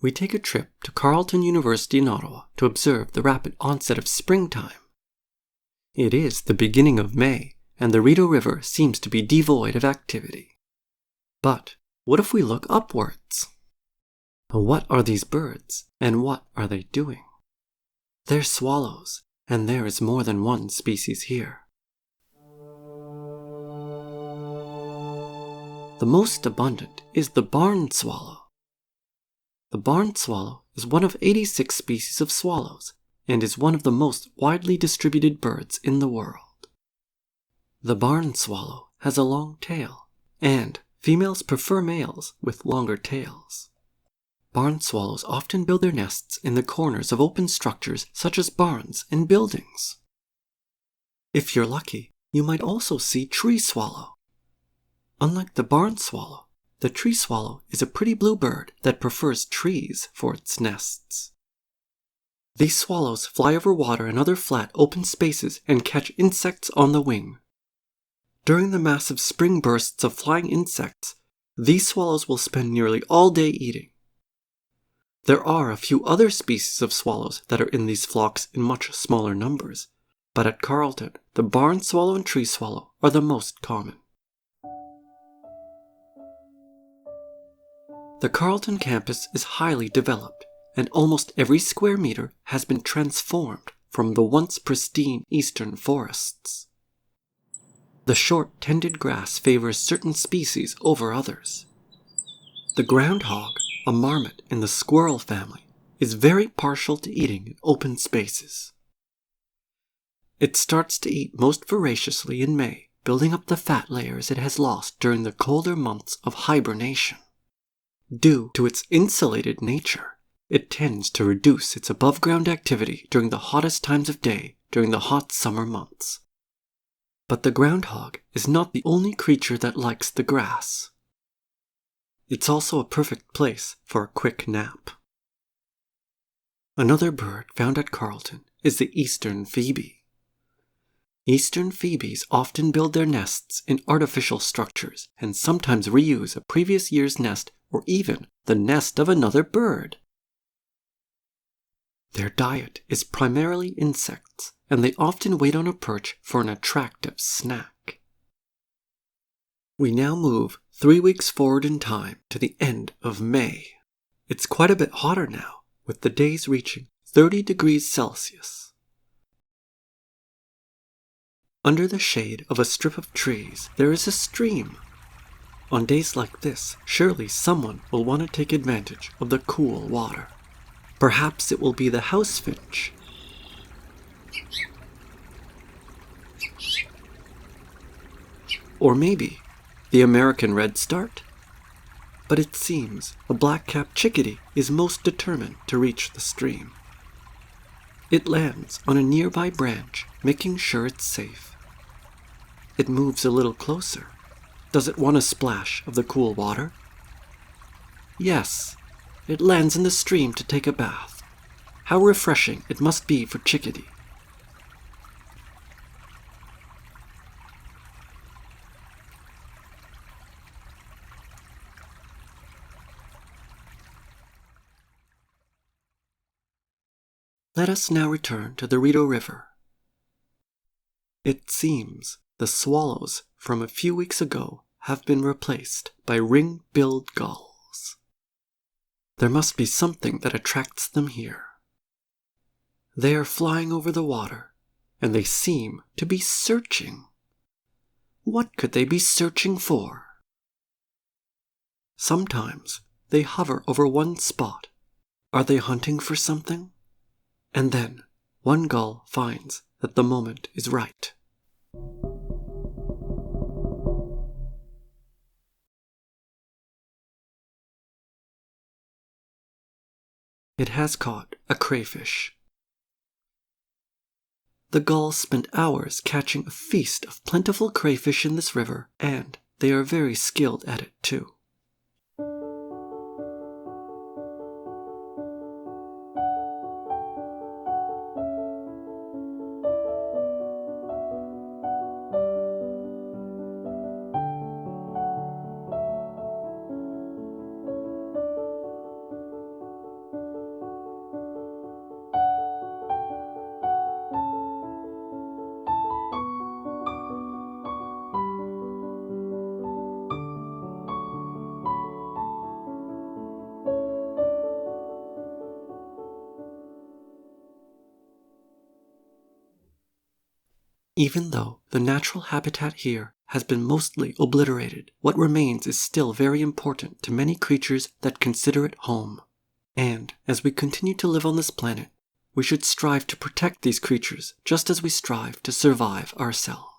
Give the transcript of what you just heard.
we take a trip to Carleton University in Ottawa to observe the rapid onset of springtime. It is the beginning of May, and the Rideau River seems to be devoid of activity. But what if we look upwards? What are these birds, and what are they doing? They're swallows, and there is more than one species here. The most abundant is the barn swallow. The barn swallow is one of 86 species of swallows and is one of the most widely distributed birds in the world. The barn swallow has a long tail, and females prefer males with longer tails. Barn swallows often build their nests in the corners of open structures such as barns and buildings. If you're lucky, you might also see tree swallow. Unlike the barn swallow, the tree swallow is a pretty blue bird that prefers trees for its nests. These swallows fly over water and other flat, open spaces and catch insects on the wing. During the massive spring bursts of flying insects, these swallows will spend nearly all day eating. There are a few other species of swallows that are in these flocks in much smaller numbers, but at Carleton, the barn swallow and tree swallow are the most common. The Carleton campus is highly developed, and almost every square meter has been transformed from the once pristine eastern forests. The short, tended grass favors certain species over others. The groundhog, a marmot in the squirrel family, is very partial to eating in open spaces. It starts to eat most voraciously in May, building up the fat layers it has lost during the colder months of hibernation. Due to its insulated nature, it tends to reduce its above-ground activity during the hottest times of day during the hot summer months. But the groundhog is not the only creature that likes the grass. It's also a perfect place for a quick nap. Another bird found at Carleton is the eastern phoebe. Eastern phoebes often build their nests in artificial structures and sometimes reuse a previous year's nest or even the nest of another bird. Their diet is primarily insects, and they often wait on a perch for an attractive snack. We now move 3 weeks forward in time to the end of May. It's quite a bit hotter now, with the days reaching 30 degrees Celsius. Under the shade of a strip of trees, there is a stream. On days like this, surely someone will want to take advantage of the cool water. Perhaps it will be the house finch. Or maybe the American redstart? But it seems a black-capped chickadee is most determined to reach the stream. It lands on a nearby branch, making sure it's safe. It moves a little closer. Does it want a splash of the cool water? Yes, it lands in the stream to take a bath. How refreshing it must be for chickadee. Let us now return to the Rideau River. It seems the swallows from a few weeks ago have been replaced by ring-billed gulls. There must be something that attracts them here. They are flying over the water, and they seem to be searching. What could they be searching for? Sometimes they hover over one spot. Are they hunting for something? And then one gull finds that the moment is right. It has caught a crayfish. The gulls spent hours catching a feast of plentiful crayfish in this river, and they are very skilled at it too. Even though the natural habitat here has been mostly obliterated, what remains is still very important to many creatures that consider it home. And as we continue to live on this planet, we should strive to protect these creatures just as we strive to survive ourselves.